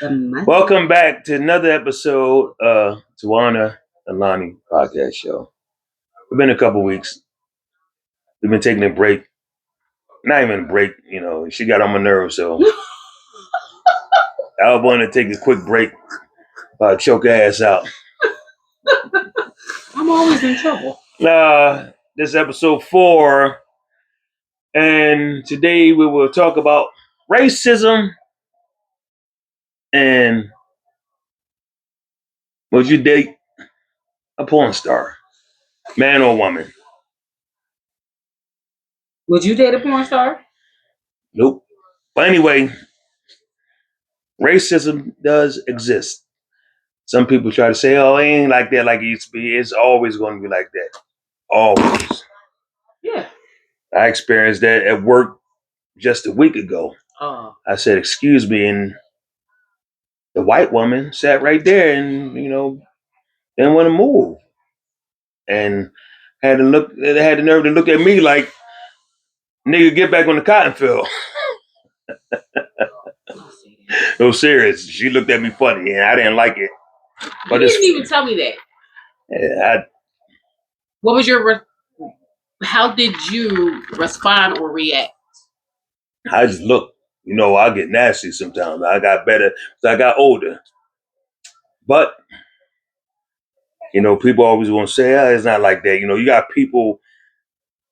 Welcome back to another episode of Tawana and Lonnie podcast show. It's been a couple weeks. We've been taking a break. Not even a break, she got on my nerves, so I wanted to take a quick break, choke her ass out. I'm always in trouble. This is episode 4, and today we will talk about racism and would you date a porn star, man or woman? Would you date a porn star? Nope. But anyway, racism does exist. Some people try to say, oh, it ain't like that like it used to be. It's always going to be like that. Always. Yeah. I experienced that at work just a week ago. I said, excuse me, and the white woman sat right there and, didn't want to move. And had the nerve to look at me like, nigga, get back on the cotton field. No, serious. She looked at me funny and I didn't like it. But you didn't even tell me that. Yeah, what was your how did you respond or react? I just looked. I get nasty sometimes. I got better as I got older. But, people always want to say, it's not like that. You got people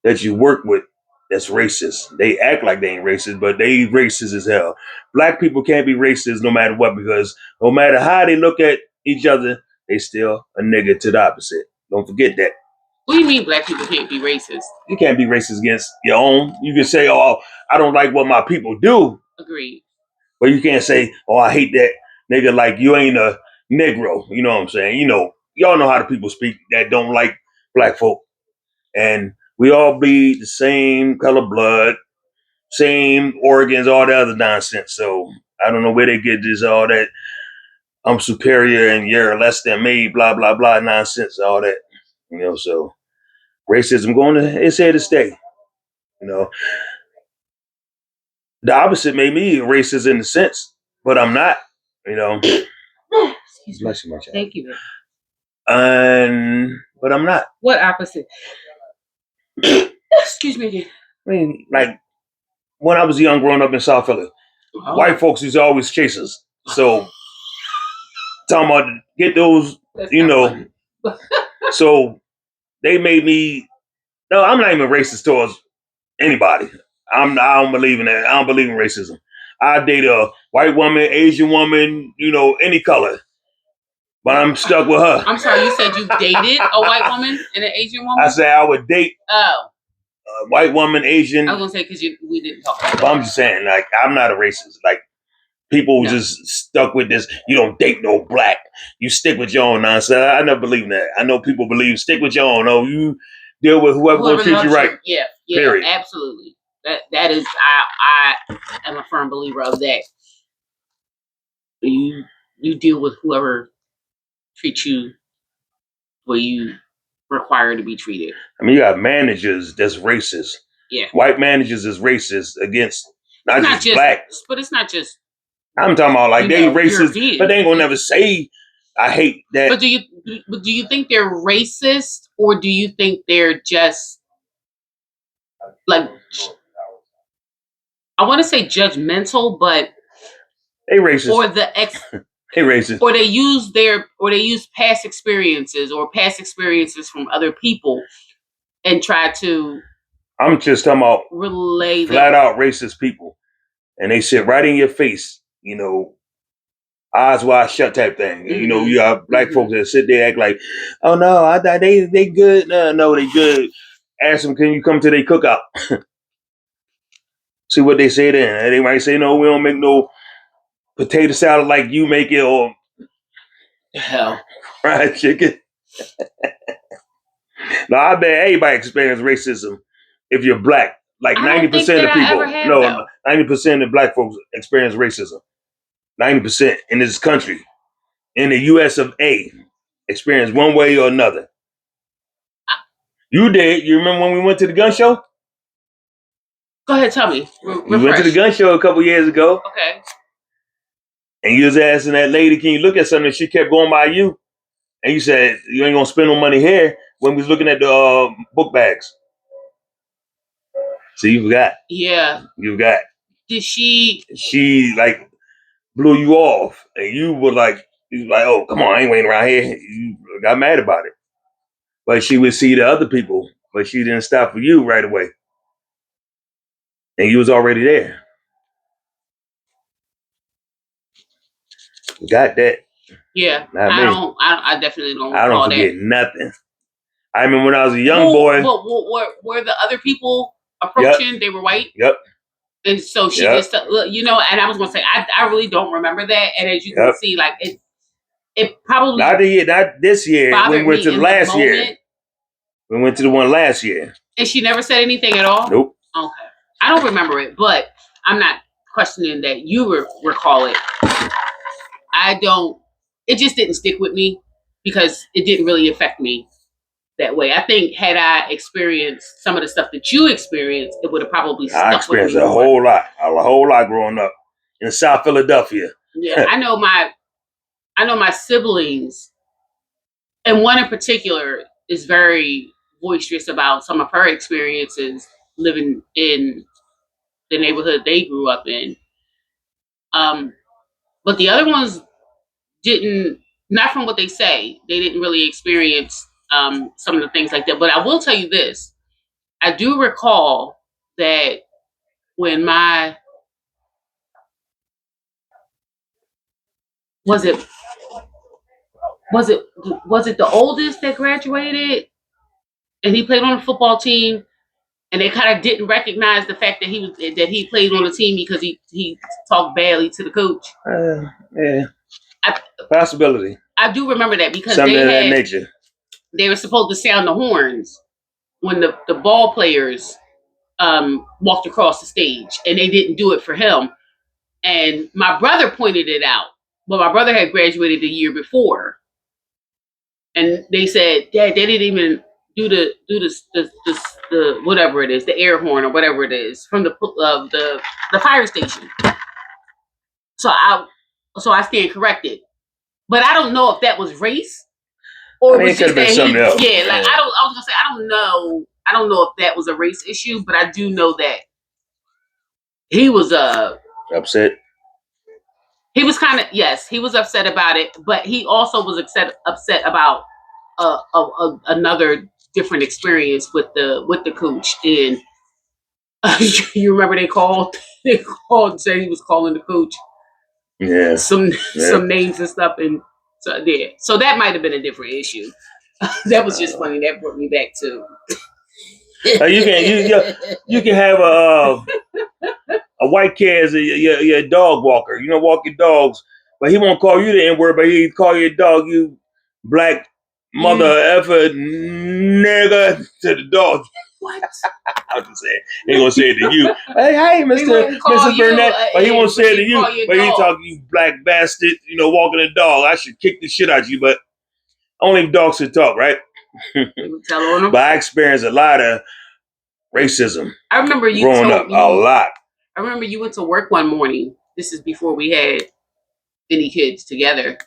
that you work with that's racist. They act like they ain't racist, but they racist as hell. Black people can't be racist no matter what, because no matter how they look at each other, they still a nigga to the opposite. Don't forget that. What do you mean black people can't be racist? You can't be racist against your own. You can say, oh, I don't like what my people do. Agreed. But you can't say, oh, I hate that nigga like you ain't a Negro. You know what I'm saying? Y'all know how the people speak that don't like black folk. And we all bleed the same color blood, same organs, all the other nonsense. So I don't know where they get this, all that I'm superior and you're less than me, blah, blah, blah, nonsense, all that. So racism it's here to stay. The opposite made me racist in a sense, but I'm not, Bless you, my child. Thank you. But I'm not. What opposite? Excuse me again. I mean, like, when I was young, growing up in South Philly, white folks used to always chase us. So, talking about get those, so they made me, no, I'm not even racist towards anybody. I don't believe in that. I don't believe in racism. I date a white woman, Asian woman, any color. But I'm stuck with her. I'm sorry, you said you dated a white woman and an Asian woman? I said I would date a white woman, Asian. I was going to say because we didn't talk about that. But I'm just saying, like, I'm not a racist. Like, people just stuck with this, you don't date no black. You stick with your own nonsense. I never believe in that. I know people believe stick with your own. Oh, you deal with whoever will treat you right. Yeah, period. Absolutely. That is, I am a firm believer of that. You deal with whoever treats you where you require to be treated. I mean, you got managers that's racist. Yeah. White managers is racist against not just black. But it's not just. I'm talking about like they racist, European. But they ain't gonna never say I hate that. But do you think they're racist, or do you think they're just like, I want to say judgmental, but they racist. Or the they racist. Or they use past experiences from other people and try to. I'm just talking about relay flat out racist people, and they sit right in your face. Eyes wide shut type thing. Mm-hmm. You have black folks that sit there act like, oh no, I thought they good. No, they good. Ask them, can you come to their cookout? See what they say then. They might say, no, we don't make no potato salad like you make it, or hell fried chicken. No, I bet everybody experience racism if you're black. Like 90% of people. 90% of black folks experience racism. 90% in this country, in the US of A, experience one way or another. You did. You remember when we went to the gun show? Go ahead, tell me. We went to the gun show a couple years ago. Okay. and you was asking that lady, can you look at something? And she kept going by you, and you said you ain't gonna spend no money here when we was looking at the book bags. So you forgot. Yeah. You forgot. Did she? She like blew you off, and you were like, oh, come on, I ain't waiting around here. You got mad about it. But she would see the other people, but she didn't stop for you right away. And you was already there. Got that. Yeah. Not I me. don't. I definitely don't. I don't forget nothing. I remember when I was a young boy. But were the other people approaching? Yep. They were white. Yep. And so she just, you know, and I was gonna say, I really don't remember that. And as you can see, like it probably not this year. We went to the last year. We went to the one last year. And she never said anything at all? Nope. Okay. I don't remember it, but I'm not questioning that you recall it. I don't. It just didn't stick with me because it didn't really affect me that way. I think had I experienced some of the stuff that you experienced, it would have probably stuck with me. I experienced a whole lot growing up in South Philadelphia. Yeah, I know my siblings, and one in particular is very boisterous about some of her experiences living in the neighborhood they grew up in. But the other ones didn't, not from what they say, they didn't really experience some of the things like that. But I will tell you this. I do recall that when was it the oldest that graduated and he played on the football team, and they kind of didn't recognize the fact that he played on the team because he talked badly to the coach. Yeah, possibility. I do remember that because something of that nature. They were supposed to sound the horns when the ball players walked across the stage, and they didn't do it for him. And my brother pointed it out, but my brother had graduated the year before, and they said, "Dad, they didn't even do the whatever it is, the air horn or whatever it is from the fire station." So I stand corrected, but I don't know if that was race or it could have been something else. Yeah, like I was gonna say I don't know. I don't know if that was a race issue, but I do know that he was upset. He was kind of, yes, he was upset about it, but he also was upset about another different experience with the coach. And you remember they called and said he was calling the coach some names and stuff, and so that might have been a different issue. That was just funny. That brought me back to you can have a white kid as your dog walker. You know, walk your dogs, but he won't call you the N-word, but he call your dog, you black mother effer nigga, to the dog. What? I was just saying, he ain't gonna say it to you. Hey, Mr. Burnett, but he won't say it to you. But he talk, you black bastard, you know, walking a dog. I should kick the shit out of you, but only dogs should talk, right? But I experienced a lot of racism. I remember you growing up a lot. I remember you went to work one morning. This is before we had any kids together,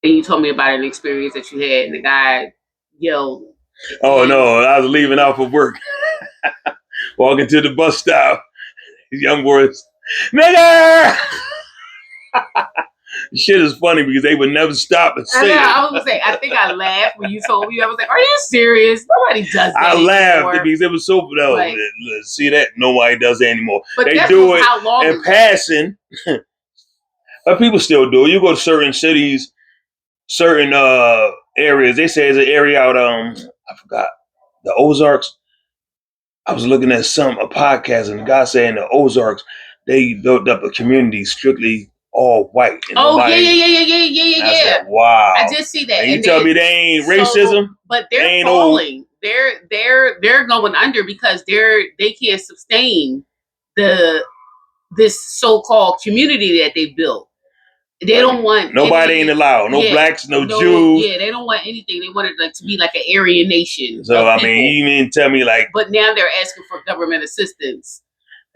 and you told me about an experience that you had, and the guy yelled. Oh no! I was leaving out for work, walking to the bus stop. These young boys, nigger. Shit is funny because they would never stop and say it. I was gonna say, I think I laughed when you told me. I was like, "Are you serious? Nobody does that." I laughed because it was so. Like, see that nobody does that anymore. But they do it in passing, but people still do it. You go to certain cities, certain areas. They say there's an area out. I forgot the Ozarks. I was looking at a podcast, and the guy saying the Ozarks they built up a community strictly all white. And yeah. I said, wow. I did see that. And you tell me they ain't racism? But they're falling. They're going under because they can't sustain this so-called community that they built. They don't want nobody ain't allowed. No blacks, no Jews. Yeah, they don't want anything. They want it to be like an Aryan nation. So I mean, you mean tell me like. But now they're asking for government assistance.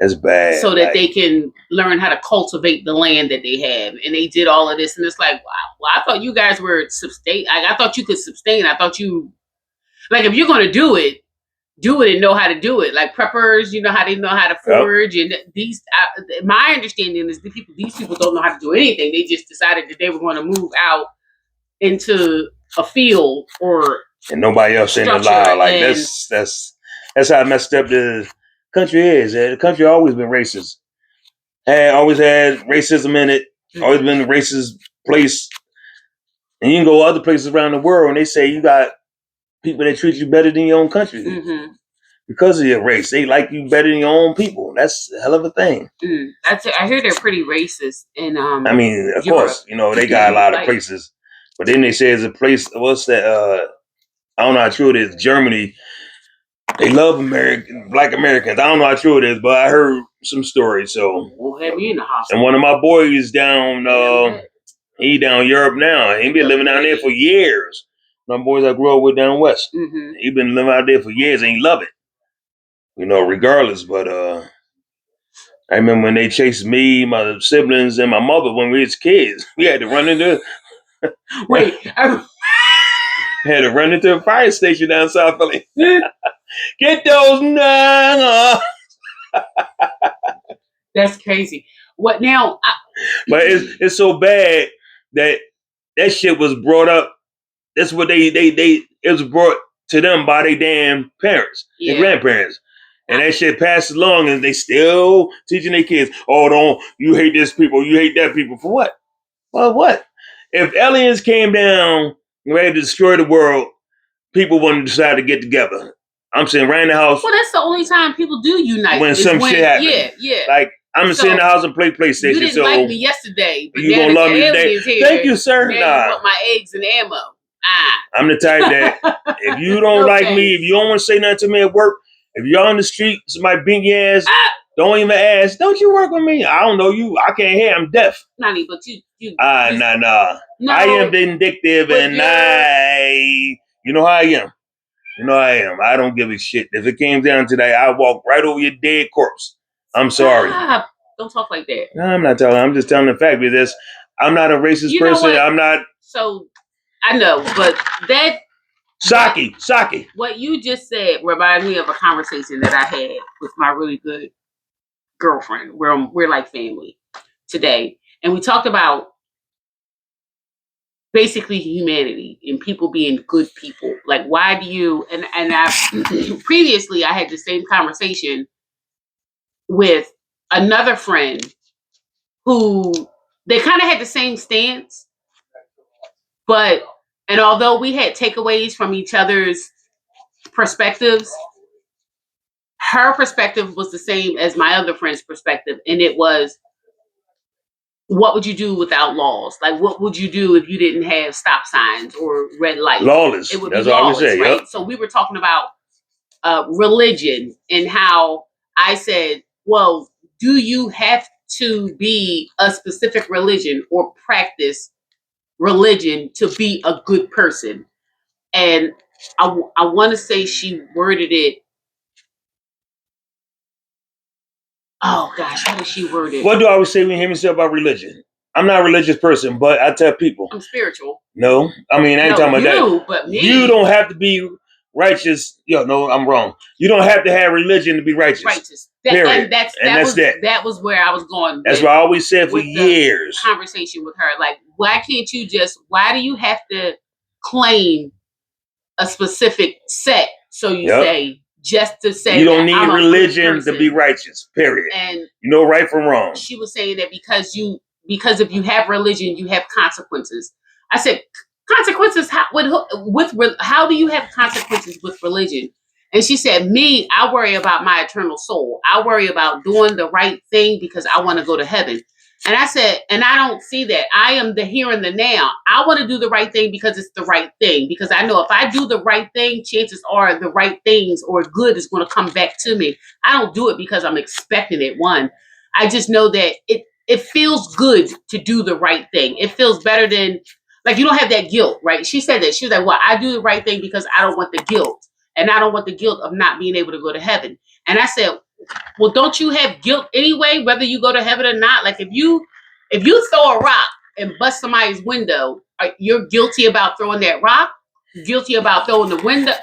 That's bad. So that they can learn how to cultivate the land that they have. And they did all of this. And it's like, wow, well, I thought you guys were sustain. I thought you could sustain. I thought you, like, if you're going to do it and know how to do it. Like preppers, you know how they know how to forage. And these, my understanding is these people don't know how to do anything. They just decided that they were going to move out into a field and nobody else ain't allowed. Like that's how messed up the country is. The country always been racist. Always had racism in it. Always been a racist place. And you can go other places around the world and they say you got people that treat you better than your own country. Mm-hmm. Because of your race. They like you better than your own people. That's a hell of a thing. I hear they're pretty racist in I mean, of course, they got a lot of places. But then they say there's a place, what's that? I don't know how true it is. Germany, they love Black Americans. I don't know how true it is, but I heard some stories. So, we'll have me in the hospital. And one of my boys down, he down Europe now. He been living down there for years. My boys I grew up with down west. Mm-hmm. He been living out there for years and he love it. Regardless. But I remember when they chased me, my siblings, and my mother when we was kids. We had to run into had to run into a fire station down South Philly. Get those That's crazy. What now? But it's so bad that shit was brought up. That's what it was brought to them by their damn parents and grandparents. And that shit passed along and they still teaching their kids, you hate this people, you hate that people. For what? Well, what? If aliens came down and ready to destroy the world, people wouldn't decide to get together. I'm saying right in the house. Well, that's the only time people do unite. When shit happens. Yeah. Like, I'm gonna sit in the house and play PlayStation. You didn't like me yesterday, but you gonna love me today. Thank you, sir. Now you want my eggs and ammo. I'm the type that if you don't like me, if you don't want to say nothing to me at work, if you're on the street, somebody beat your ass, don't even ask, don't you work with me? I don't know you. I can't hear. I'm deaf. Nani, but you nah. No, I am vindictive and you know how I am. I don't give a shit. If it came down to that, I'd walk right over your dead corpse. I'm sorry. Don't talk like that. No, I'm not telling. I'm just telling the fact because I'm not a racist person. I'm not. So, I know, but that... Saki. What you just said reminds me of a conversation that I had with my really good girlfriend. We're like family today. And we talked about basically humanity and people being good people. Like, why do you... And previously, I had the same conversation with another friend who... They kind of had the same stance, but... And although we had takeaways from each other's perspectives, her perspective was the same as my other friend's perspective. And it was, what would you do without laws? Like, what would you do if you didn't have stop signs or red lights? Lawless. It would be lawless, right? Yep. So we were talking about religion and how I said, well, do you have to be a specific religion or practice religion to be a good person? And I want to say she worded it. Oh gosh, how did she word it? What do I always say when you hear me say about religion? I'm not a religious person, but I tell people I'm spiritual. No, I mean I ain't talking about that. But me. You don't have to be righteous. No, I'm wrong. You don't have to have religion to be righteous. Period. That was where I was going. That's what I always said for years. Conversation with her, like, why do you have to claim a specific set? So you say, just to say you don't need religion to be righteous. Period. And right from wrong. She was saying that because if you have religion, you have consequences. I said, consequences? How do you have consequences with religion? And she said, me, I worry about my eternal soul. I worry about doing the right thing because I want to go to heaven. And I said, and I don't see that. I am the here and the now. I want to do the right thing because it's the right thing. Because I know if I do the right thing, chances are the right things or good is going to come back to me. I don't do it because I'm expecting it. I just know that it feels good to do the right thing. It feels better than, like, you don't have that guilt, right? She said that. She was like, well, I do the right thing because I don't want the guilt. And I don't want the guilt of not being able to go to heaven. And I said, well, don't you have guilt anyway, whether you go to heaven or not? Like if you throw a rock and bust somebody's window, you're guilty about throwing that rock, guilty about throwing the window,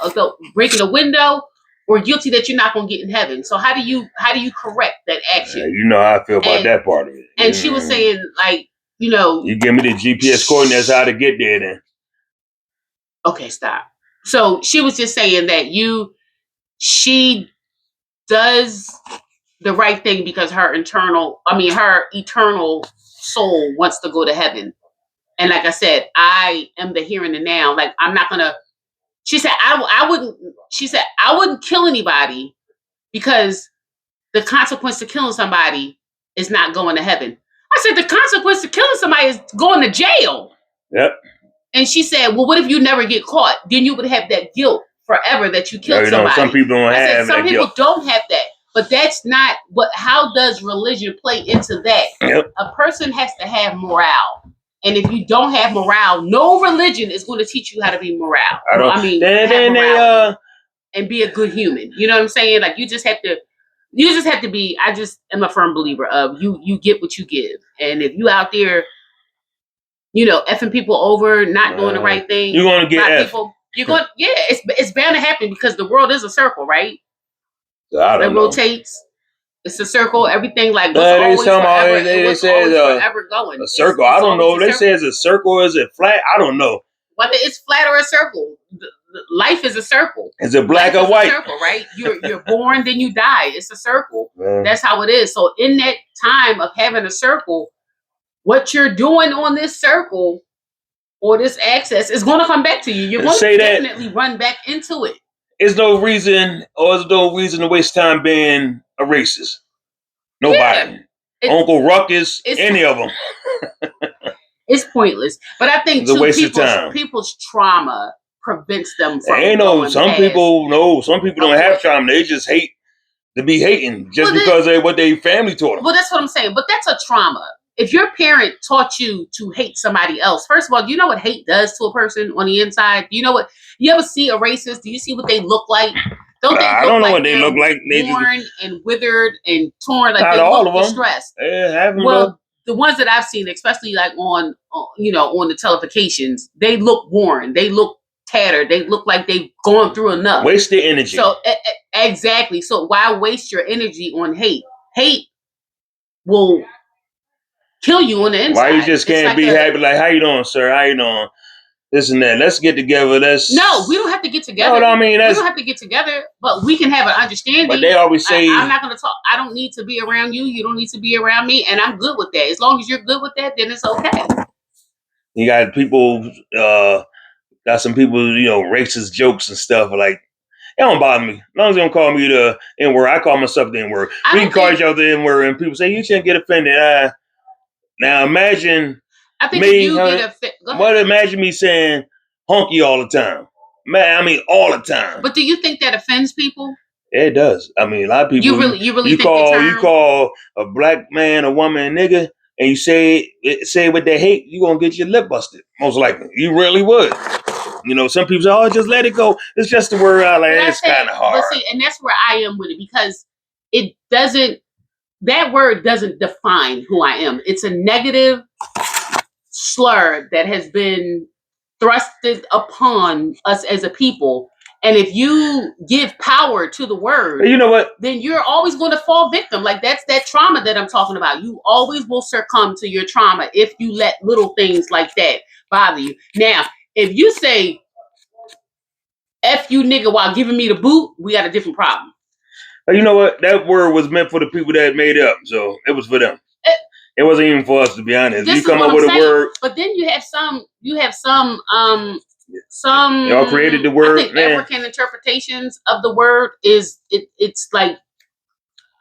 breaking the window, or guilty that you're not going to get in heaven. So how do you correct that action? You know how I feel about that part of it. And she was saying, like, you know, you give me the GPS coordinates how to get there. Then okay, stop. So she was just saying that she does the right thing because her eternal soul wants to go to heaven. And like I said, I am the here and the now. Like I'm not gonna. She said I wouldn't. She said I wouldn't kill anybody because the consequence of killing somebody is not going to heaven. I said the consequence of killing somebody is going to jail. Yep. And she said, well, what if you never get caught? Then you would have that guilt forever that you killed somebody. Some people don't have some that people guilt. don't have that. But that's not what. How does religion play into that? Yep. A person has to have morale, and if you don't have morale, no religion is going to teach you how to be morale. And be a good human. You know what I'm saying? Like you just have to be. I just am a firm believer of you get what you give, and if you out there, you know, effing people over, not doing the right thing, you're going to get people. You're going, yeah. It's bound to happen because the world is a circle, right? I don't know. Rotates. It's a circle. Everything like what's always forever going. A circle. I don't know. They say it's a circle. Is it flat? I don't know. Whether it's flat or a circle, life is a circle. Is it black or white? A circle, right? You're born, then you die. It's a circle. That's how it is. So in that time of having a circle, what you're doing on this circle or this axis is going to come back to you. You're going to definitely run back into it. There's no reason to waste time being a racist. Nobody. Yeah, Uncle Ruckus, any of them. It's pointless. But I think people's trauma prevents them from some people don't have trauma. They just hate to be hating just because of what their family taught them. Well, that's what I'm saying. But that's a trauma. If your parent taught you to hate somebody else, first of all, do you know what hate does to a person on the inside? Do you know what? You ever see a racist? Do you see what they look like? I don't know what they look like. Worn and withered and torn. Like not they all look of distressed. Them. Well, the ones that I've seen, especially like on the televisions, they look worn. They look tattered. They look like they've gone through enough. Waste the energy. So exactly. So why waste your energy on hate? Hate will kill you on the inside. Why you just can't be happy? Like, how you doing, sir? How you doing? This and that. Let's get together. No, we don't have to get together. You know what I mean? We don't have to get together, but we can have an understanding. But they always say, I'm not going to talk. I don't need to be around you. You don't need to be around me. And I'm good with that. As long as you're good with that, then it's okay. You got people, got some people, racist jokes and stuff. Like, it don't bother me. As long as they don't call me the N-word, I call myself the N-word. We can call each other the N-word, and people say, you shouldn't get offended. Now imagine imagine me saying honky all the time. Man, I mean all the time. But do you think that offends people? Yeah, it does. I mean, a lot of people. You really think you call a black man, a woman, a nigga, and you say what they hate, you gonna get your lip busted. Most likely, you really would. Some people say, "Oh, just let it go." It's just a word out like it's kind of hard. But see, and that's where I am with it because it doesn't. That word doesn't define who I am. It's a negative slur that has been thrusted upon us as a people. And if you give power to the word, you know what? Then you're always going to fall victim. Like that's that trauma that I'm talking about. You always will succumb to your trauma if you let little things like that bother you. Now, if you say F you nigga while giving me the boot, we got a different problem. You know what? That word was meant for the people that made it up. So it was for them. It wasn't even for us, to be honest. You come up with a word. But then you have some y'all created the word. I think African interpretations of the word it's like,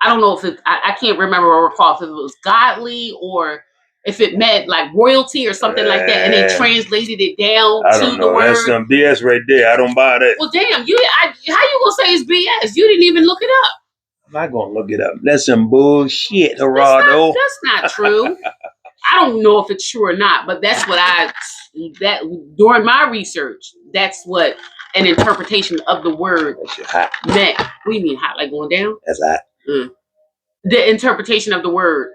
I don't know if I can't remember or recall if it was godly or if it meant like royalty or something like that, and they translated it down to the word. That's some BS right there. I don't buy that. Well, damn, how you gonna say it's BS? You didn't even look it up. I'm not gonna look it up. That's some bullshit, Gerardo. That's not true. I don't know if it's true or not, but that's what during my research, that's what an interpretation of the word meant. What do you mean hot? Like going down? That's hot. the interpretation of the word.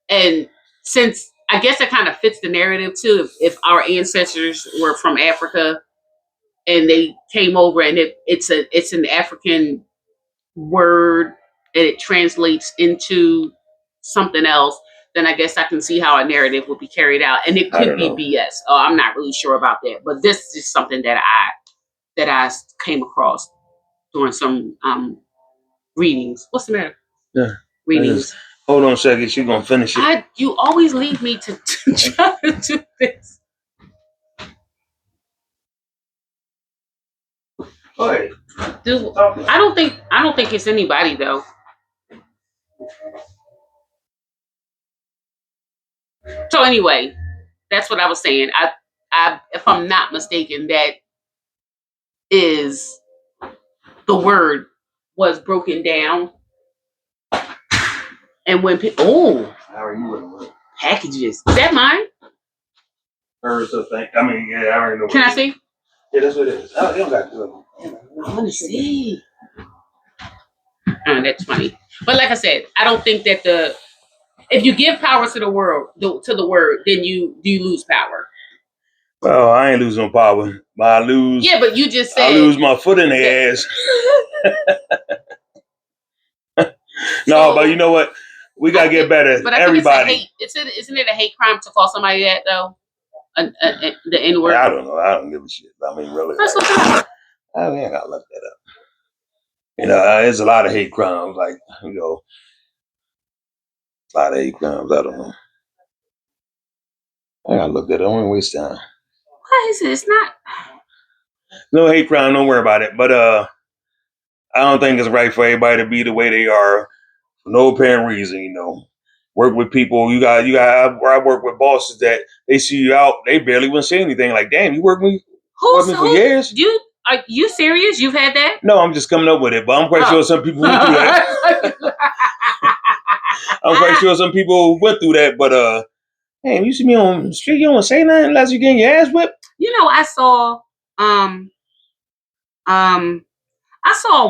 And since I guess it kind of fits the narrative too, if our ancestors were from Africa and they came over and it's an African word and it translates into something else, then I guess I can see how a narrative would be carried out. And it could be BS. Oh, I'm not really sure about that. But this is something that I came across during some readings. What's the matter? Yeah. Readings. Hold on a second. She's going to finish it. You always leave me to try to do this. Go ahead. I don't think it's anybody though. So anyway, that's what I was saying. I if I'm not mistaken, that is the word was broken down. And when people how are you? Packages. Is that mine? Heard something. I mean, yeah, I already know. Can I see? Yeah, that's what it is. Oh, you don't got to do it. I want to see. That's funny. But like I said, I don't think that if you give power to the world to the word, then you lose power. Well, I ain't losing no power. I lose. Yeah, but you just said I lose my foot in the ass. No, but you know what? We gotta get better. But I everybody. Isn't it a hate crime to call somebody that though? The N word. I don't know. I don't give a shit. I mean, really. That's what I ain't gotta look that up. You know, there's a lot of hate crimes. Like, you know, a lot of hate crimes. I don't know. I gotta look that up. I don't want to waste time. Why is it? It's not. No hate crime. Don't worry about it. But I don't think it's right for everybody to be the way they are for no apparent reason. You know, work with people. You got. Where I work with bosses that they see you out, they barely want to say anything. Like, damn, you work with me for years. Are you serious? You've had that? No, I'm just coming up with it, but I'm quite sure some people went through that. I'm quite sure some people went through that, but hey, you see me on the street, you don't say nothing unless you're getting your ass whipped. You know, I saw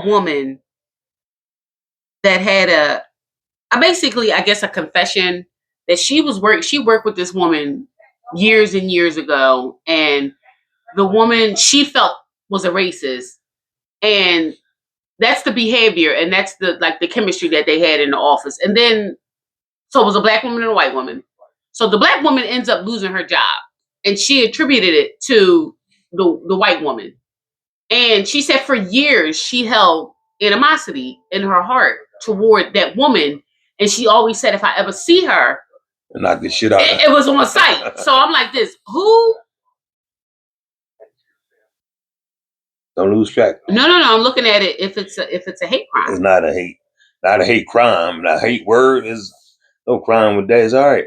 a woman that had basically, I guess, a confession that she worked with this woman years and years ago, and the woman she felt was a racist, and that's the behavior, and that's the chemistry that they had in the office. And then, so it was a black woman and a white woman. So the black woman ends up losing her job, and she attributed it to the white woman. And she said for years she held animosity in her heart toward that woman, and she always said, if I ever see her, knock the shit out. It was on sight. So I'm like this: who? Don't lose track. No. I'm looking at it. If it's a hate crime, it's not a hate crime. The hate word is no crime with that. It's all right.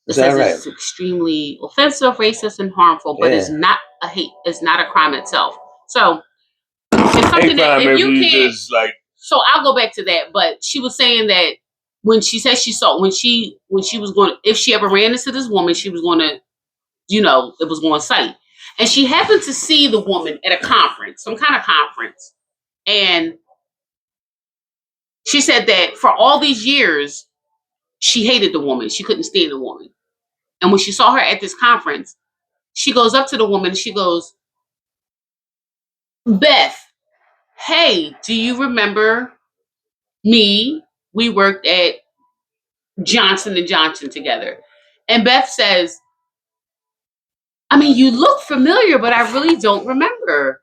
It says it's extremely offensive, racist, and harmful, but it's not a hate. It's not a crime itself. So it's something that if you can't. Just like. So I'll go back to that. But she was saying that when she said she saw when she was going, if she ever ran into this woman, she was going to, it was going to sight. And she happened to see the woman at a conference, some kind of conference. And she said that for all these years, she hated the woman. She couldn't stand the woman. And when she saw her at this conference, she goes up to the woman and she goes, Beth, hey, do you remember me? We worked at Johnson & Johnson together. And Beth says, I mean, you look familiar, but I really don't remember.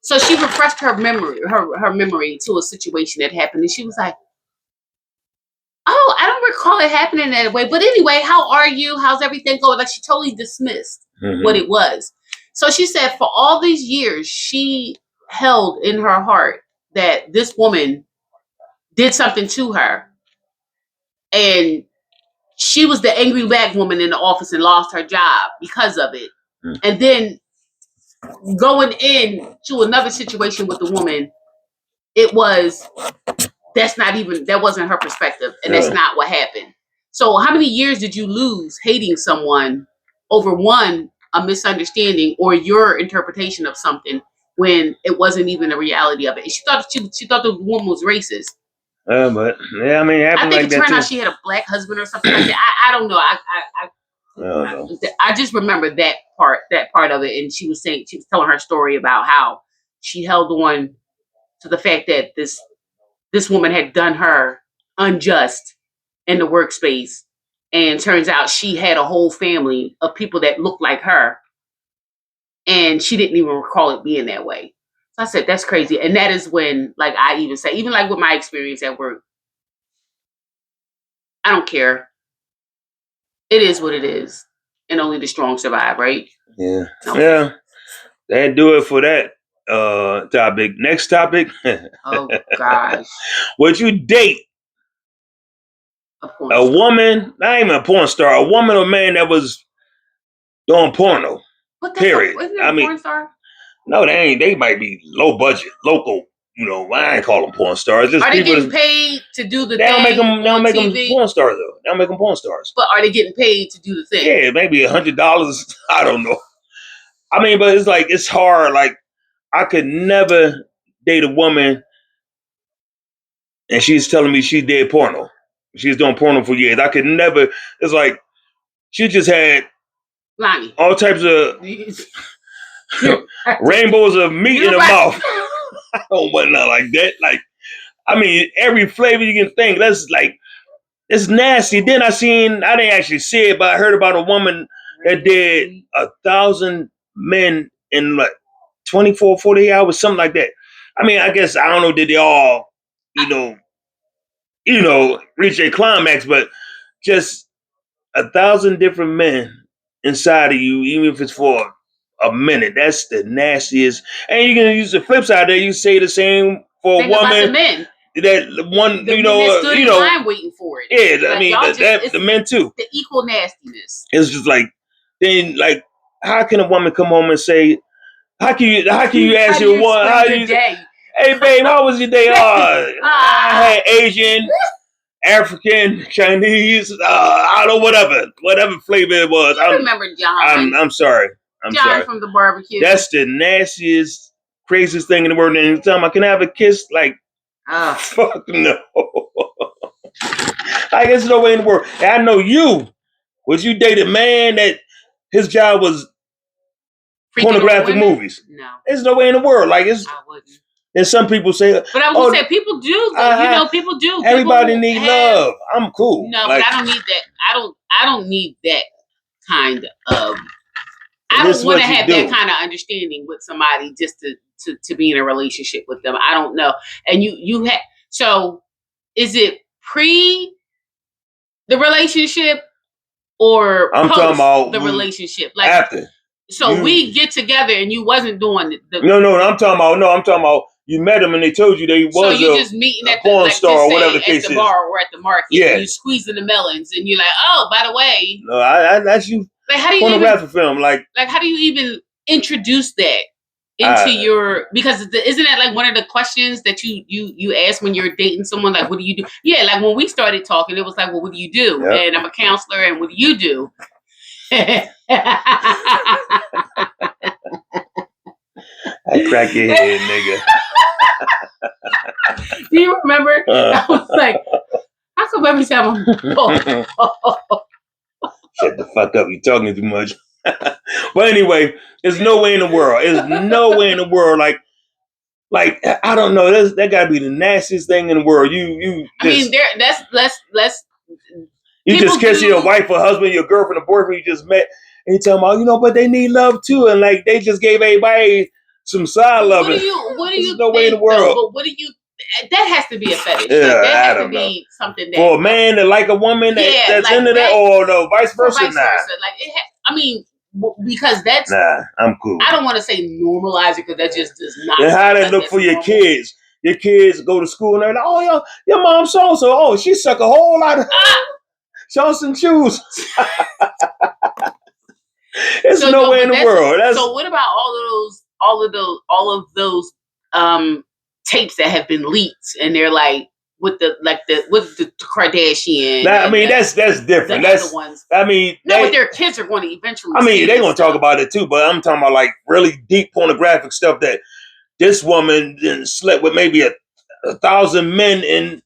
So she refreshed her memory, her memory to a situation that happened. And she was like, oh, I don't recall it happening that way. But anyway, how are you? How's everything going? Like she totally dismissed what it was. So she said for all these years, she held in her heart that this woman did something to her. And she was the angry black woman in the office and lost her job because of it. And then going into another situation with the woman, that wasn't her perspective, and that's not what happened. So how many years did you lose hating someone over a misunderstanding or your interpretation of something when it wasn't even a reality of it? And she thought the woman was racist. But yeah, I mean, it I happened think like it that turned out too. she had a black husband or something like that. I don't know. I don't know. I just remember that part of it, and she was telling her story about how she held on to the fact that this woman had done her unjust in the workspace, and turns out she had a whole family of people that looked like her, and she didn't even recall it being that way. So I said, that's crazy. And that is when, like, I even say, even like with my experience at work, I don't care. It is what it is. And only the strong survive, right? Yeah. Okay. Yeah. That do it for that topic. Next topic. Oh gosh. Would you date A porn a star. woman, not even a porn star, a woman or man that was doing porno? What that's Period. isn't I that a mean, porn star? no, they ain't. They might be low budget, local. You know, I ain't call them porn stars. Just Are they people. getting paid to do the They don't make thing them. They don't on make them TV? porn stars though. They don't make them porn stars. But are they getting paid to do the thing? Yeah, maybe $100. I don't know. I mean, but it's like it's hard. Like I could never date a woman, and she's telling me she did porno. She's doing porno for years. I could never. It's like she just had Lonnie. all types of rainbows of meat in her mouth. I don't want nothing like that. Like, I mean, every flavor you can think. That's like, it's nasty. Then I didn't actually see it, but I heard about a woman that did 1,000 men in like 24, 48 hours, something like that. I mean, I guess, I don't know, did they all, reach a climax, but just 1,000 different men inside of you, even if it's for a minute. That's the nastiest. And you can use the flip side there. You say the same for a Think about the woman. men. That one, The men that stood in line waiting for it. Yeah, I Like, mean, y'all just, the men too. the equal nastiness. It's just like, then, like, how can a woman come home and say, how can you ask your one, day? hey babe, how was your day? I had Asian, African, Chinese, I don't know, whatever flavor it was. I remember John. I'm sorry. I'm John sorry. from the barbecue. That's the nastiest, craziest thing in the world. And anytime I can have a kiss, like, fuck no. Like, there's no way in the world. And I know you. Would you date a man that his job was pornographic movies? No. There's no way in the world. Like, I wouldn't. And some people say, but I was gonna say people do. People do. Everybody need love. I'm cool. No, but I don't need that. I don't need that kind of. I don't want to have that kind of understanding with somebody just to be in a relationship with them. I don't know. And you have. So is it pre the relationship or I'm post talking about the relationship? Like after. So we get together and you wasn't doing the. No, I'm talking about. You met him and they told you they was so you just meeting at the porn star or whatever the case at the bar or at the market. Yeah. And you squeezing the melons and you're like, oh, by the way. No, that's you. Like, how do you pornographic film? Like how do you even introduce that into your? Because isn't that like one of the questions that you ask when you're dating someone? Like, what do you do? Yeah, like when we started talking, it was like, well, what do you do? Yep. And I'm a counselor, and what do you do? I crack your head, nigga. Do you remember? I was like, how come every time I'm shut the fuck up, you talking too much. But anyway, there's no way in the world. There's no way in the world. Like I don't know. That gotta be the nastiest thing in the world. You. I mean, let's. You just kiss your wife or husband, your girlfriend or boyfriend you just met, and you tell them, but they need love too, and like they just gave everybody some side love. What do you? There's no way in the world. But what do you? That has to be a fetish. Yeah, like, that has to be something that for a man to like a woman that's like into that, or no, vice versa. Vice versa. Like I mean, because that's I'm cool. I don't want to say normalize it because that just does not. And how they look for your kids. Your kids go to school and they're like, oh, your mom so so. Oh, she suck a whole lot of Johnson shoes. There's no way in the world. So what about all of those tapes that have been leaked and they're like with the Kardashian? I mean, that's different. That's other ones. I mean, but their kids are going to eventually. I mean, they're going to talk about it too. But I'm talking about like really deep pornographic stuff that this woman slept with maybe 1,000 men in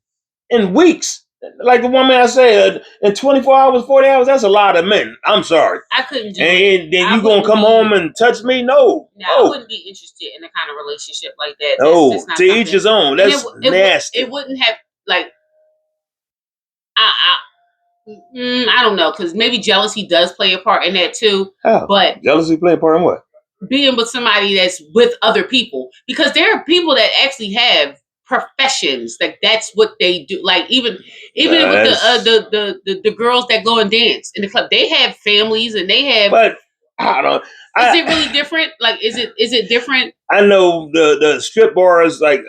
in weeks. Like the woman I said, in 24 hours, 40 hours, that's a lot of men. I'm sorry. I couldn't do and it. then you gonna come home and touch me? No. I wouldn't be interested in a kind of relationship like that. No, to each his own. That's nasty. It wouldn't have like I don't know, because maybe jealousy does play a part in that too. How? But jealousy play a part in what? Being with somebody that's with other people, because there are people that actually have professions, like that's what they do. Like even with the girls that go and dance in the club, they have families and they have. But I don't. Is it really different? Like, is it different? I know the strip bars, like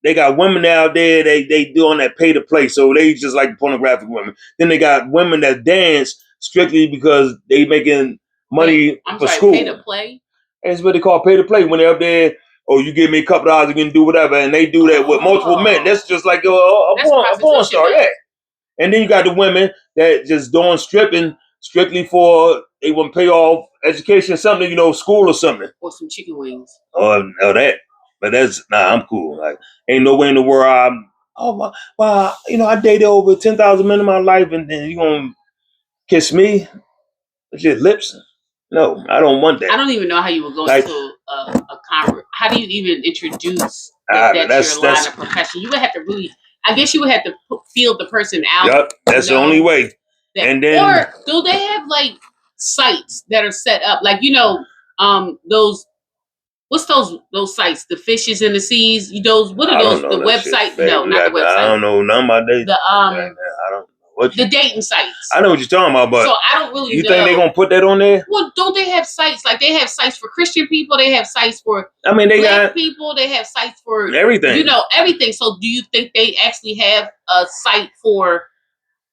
they got women out there. They doing that pay to play, so they just like pornographic women. Then they got women that dance strictly because they making money for school. Pay to play. That's what they call pay to play when they're up there. Oh, you give me a couple dollars, you can do whatever, and they do that with multiple men. That's just like a porn star, yeah. And then you got the women that just doing stripping strictly for they want to pay off education or something, school or something. Or some chicken wings. Oh, no, that. But I'm cool. Like, ain't no way in the world I dated over 10,000 men in my life, and then you gonna kiss me with your lips? No, I don't want that. I don't even know how you would go into a conversation. How do you even introduce that's your line of profession? You would have to really, I guess you would have to feel the person out. Yep, that's the only way. Or do they have like sites that are set up? Like, those, what's those sites? The fishes in the seas? What are those? The website? Shit, no, not the website. I don't know none of my dating. I don't. The dating sites. I know what you're talking about, but so I don't really. You think they're gonna put that on there? Well, don't they have sites? Like they have sites for Christian people. They have sites for they Black people. They have sites for everything. Everything. So do you think they actually have a site for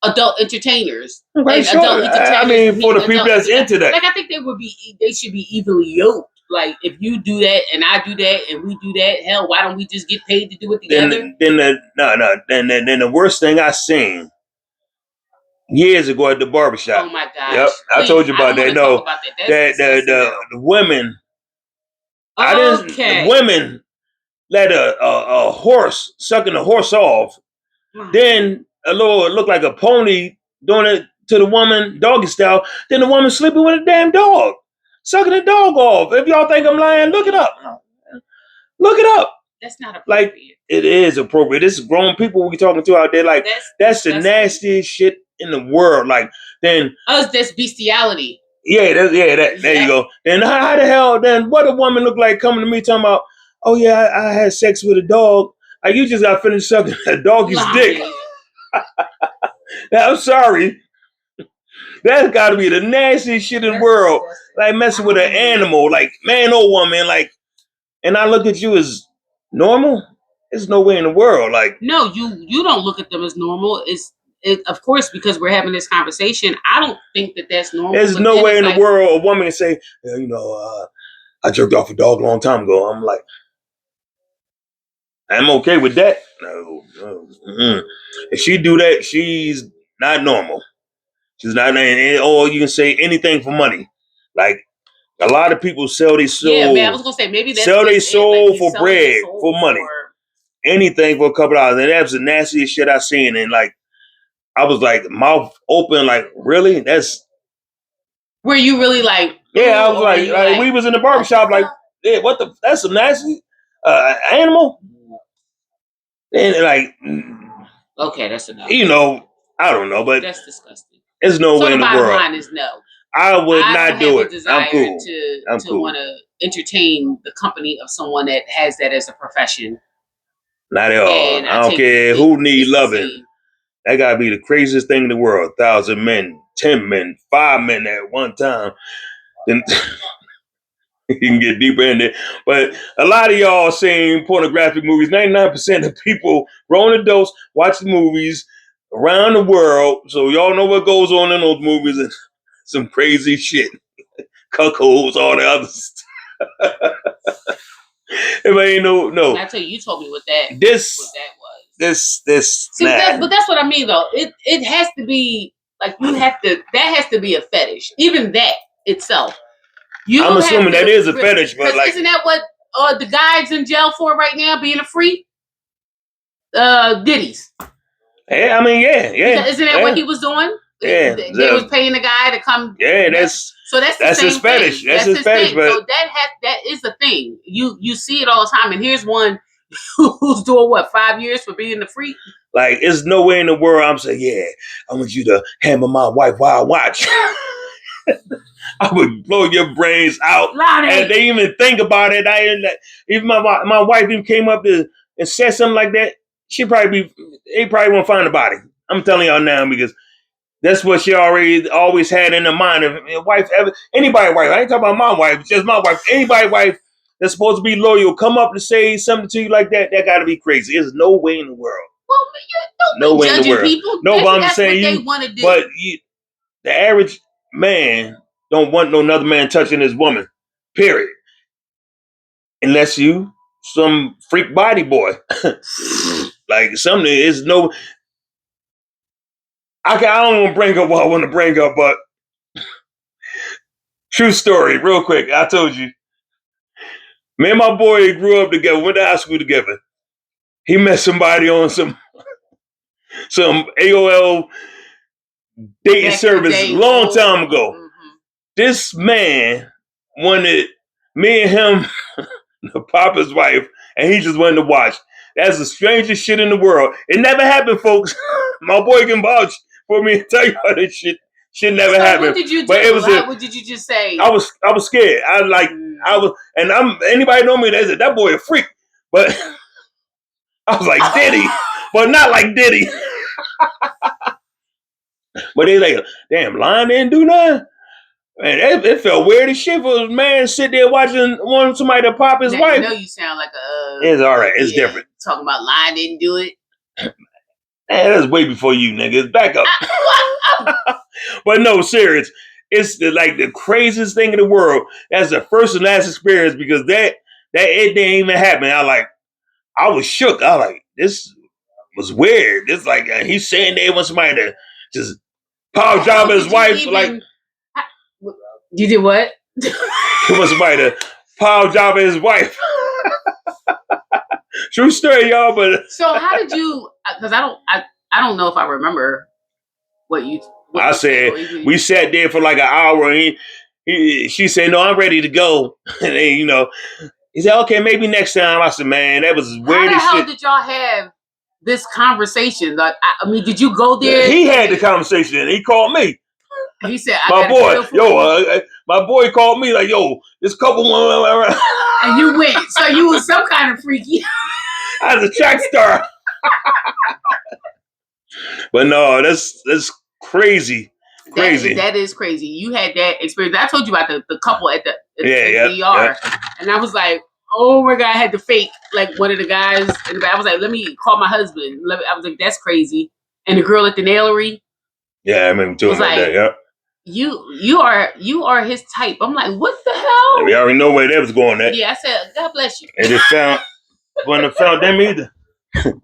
adult entertainers? Right, sure. Adult entertainers for the people that's into that. Like I think they should be evenly yoked. Like if you do that and I do that and we do that, hell, why don't we just get paid to do it together? Then the worst thing I seen years ago at the barbershop. Oh my gosh! Yep, I told you about that. No, the women. The women let a horse sucking a horse off. Then it looked like a pony doing it to the woman, doggy style. Then the woman sleeping with a damn dog, sucking the dog off. If y'all think I'm lying, look it up. Look it up. That's not appropriate. Like it is appropriate. This is grown people we talking to out there. Like that's the nastiest shit in the world. Like then that's bestiality. Yeah, there you go. Then how the hell? Then what a woman look like coming to me talking about? Oh yeah, I had sex with a dog. Like you just got finished sucking a doggy's dick. I'm sorry. That's got to be the nastiest shit in the world. Like messing with an animal, like man or woman, like. And I look at you as normal. There's no way in the world. Like no, you don't look at them as normal. Of course, because we're having this conversation, I don't think that's normal. There's no way in the world a woman can say, I jerked off a dog a long time ago. I'm like, I'm okay with that. No. If she do that, she's not normal. She's not, or you can say anything for money. Like a lot of people sell their soul. Yeah, man, I was gonna say maybe that's sell their soul for bread, for money, anything for a couple dollars. And that's the nastiest shit I seen. And like, I was like, mouth open, like, really? That's. Were you really like? Yeah, I was like, we was in the barbershop, like, yeah, what the? That's a nasty animal. And like, okay, that's enough. I don't know, but that's disgusting. There's no way in the world. The bottom line is no. I would not do it. I'm cool. To want to entertain the company of someone that has that as a profession. Not at all. I don't care who need loving. That gotta be the craziest thing in the world. 1,000 men, 10 men, 5 men at one time. Then you can get deeper in it. But a lot of y'all seeing pornographic movies. 99% of people, grown adults, watch the movies around the world. So y'all know what goes on in those movies and some crazy shit. Cuckolds, all the other stuff. If I ain't no. I tell you told me what that was. See, but that's what I mean though. It has to be like that has to be a fetish. Even that itself. I'm assuming that is a fetish, but like, isn't that what the guy's in jail for right now, being a freak? Diddy's. Yeah, I mean, yeah. Because isn't that what he was doing? Yeah, they was paying the guy to come. Yeah, that's the his same fetish. thing. That's his fetish. thing. But So that is the thing. You see it all the time. And here's one who's doing what, 5 years for being the freak. Like, there's no way in the world I'm saying, yeah, I want you to hammer my wife while I watch. I would blow your brains out. Lonnie. And they even think about it. Even my wife even came up to and said something like that. They probably won't find the body. I'm telling y'all now because that's what she always had in her mind. If a wife anybody's wife, I ain't talking about my wife, just my wife. Anybody's wife that's supposed to be loyal come up to say something to you like that got to be crazy. There's no way in the world. Well, no way in the world. People. No, Maybe but I'm just saying they want to do. But the average man don't want no another man touching his woman. Period. Unless you some freak body boy. Like something is no. I don't want to bring up what I want to bring up, but true story, real quick. I told you, me and my boy grew up together, went to high school together. He met somebody on some AOL dating service a long time ago. Mm-hmm. This man wanted me and him to pop his wife, and he just wanted to watch. That's the strangest shit in the world. It never happened, folks. My boy can vouch for me and tell you how this shit never happened. What did you do? But it was what did you just say? I was scared. Anybody know me? They said that boy a freak, but I was like Diddy, but not like Diddy. But they like, damn, Lion didn't do nothing. Man, it felt weird as shit for a man sit there wanting somebody to pop his wife. I know you sound like It's all right. It's different. Talking about Lion didn't do it. Man, that's way before you, niggas. Back up. But no, serious. It's the craziest thing in the world. That's the first and last experience because that it didn't even happen. I was shook. I was like, this was weird. It's like he's saying they want somebody to just power job his wife. You did what? He wants somebody to power job his wife. True story, y'all. But so how did you? Because I don't know if I remember what you. I said we sat there for like an hour. And she said, "No, I'm ready to go." And then, he said, "Okay, maybe next time." I said, "Man, that was weird as shit." How the hell did y'all have this conversation? Like, I mean, did you go there? He had the conversation and he called me. He said, my boy called me like, yo, this couple. And you went. So you was some kind of freaky. I was a track star. But no, that's crazy. Crazy. That is crazy. You had that experience. I told you about the couple at the ER. Yeah. And I was like, oh my God, I had to fake like one of the guys. And I was like, let me call my husband. I was like, that's crazy. And the girl at the nailery. Yeah, I remember talking about that. Yeah. You are his type. I'm like, what the hell? Yeah, we already know where that was going at. Yeah, I said, God bless you. And wouldn't have found them either. Stop.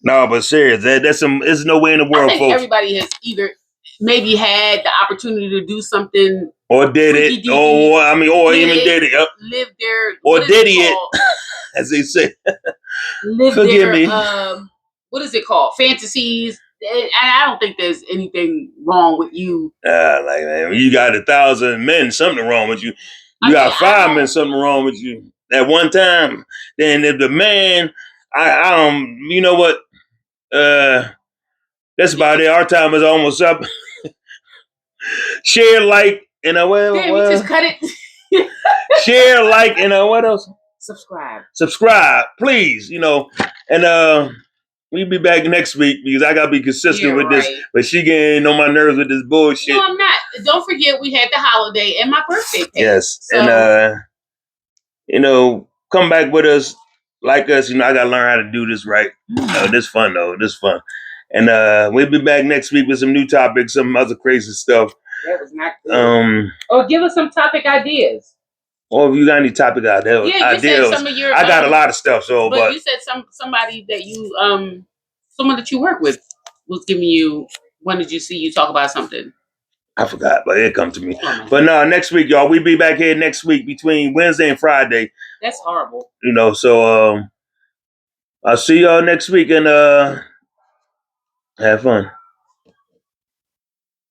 No, but serious, there's no way in the world, I think folks. Everybody has either maybe had the opportunity to do something, or did it, or even did it. Yep. Live their, or did it, as they say. Forgive me. What is it called? Fantasies. And I don't think there's anything wrong with you. Like, man, you got 1,000 men, something wrong with you. You got 5 men, something wrong with you. At one time, then if the man, I don't, you know what? That's about it. Our time is almost up. Share, like, you just cut it. Share, like, what else? Subscribe, please. And we'll be back next week because I gotta be consistent with this. But she getting on my nerves with this bullshit. No, I'm not. Don't forget we had the holiday and my birthday. Yes, so. And come back with us, like us. I gotta learn how to do this right. This fun though. This fun. And we'll be back next week with some new topics, some other crazy stuff. That was not good. Or give us some topic ideas. Or if you got any topic ideas, said some of your. I got a lot of stuff. So, but you said somebody that you someone that you work with was giving you. When did you see you talk about something? I forgot, but it come to me. But no, next week, y'all. We'll be back here next week between Wednesday and Friday. That's horrible. So I'll see y'all next week, and Have fun.